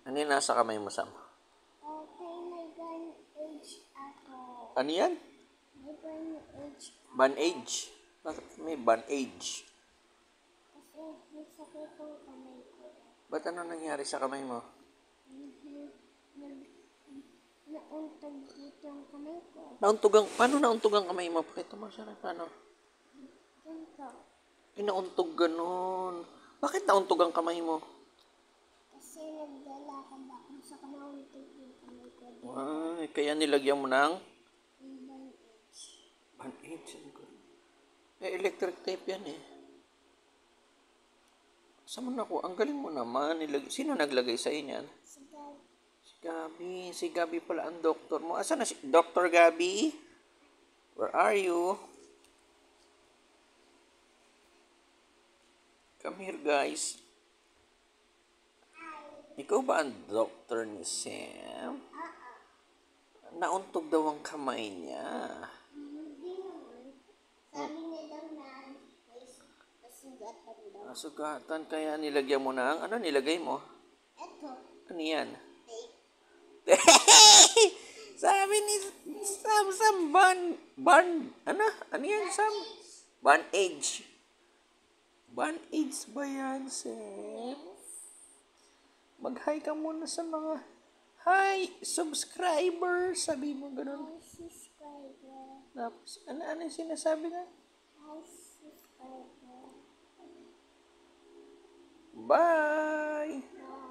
Ano yung nasa kamay mo, Sam? Okay, may bandage ako. Ano yan? May bandage ako. Bandage? Bakit may bandage? Kasi may sakit ang kamay ko. Ba't ano nangyari sa kamay mo? Nauntog dito ang kamay ko. Paano nauntog ang kamay mo? Pakita mo siya na paano. Ganito. Nauntog ganun. Bakit nauntog ang kamay mo? Kasi naglalakad ako sa nauntog yung kamay ko. Ay, kaya nilagyan mo ng Yung bandage. bandage. Electric tape yan eh. Saan mo naku? Ang galing mo naman. Sino naglagay sa inyan? Si Dad. Si Gabi. Si Gabi pala ang doktor mo. Asan na si Dr. Gabi? Where are you? Come here, guys. Ikaw ba ang doktor ni Sam? Nauntog daw ang kamay niya. Hindi naman. Sabi niya daw na may masugatan daw. Nasugatan kaya nilagyan mo ng ano nilagay mo? Eto. Ano yan? Tape. Sabi ni Sam, ano yan, Sam? Bandage. Bandage ba yan, Sam? Mag-hi ka muna sa mga, hi, subscribers. Sabi mo ganun. Hi, subscriber. Tapos, ano yung sinasabi nga? Hi, subscriber. Bye! Bye.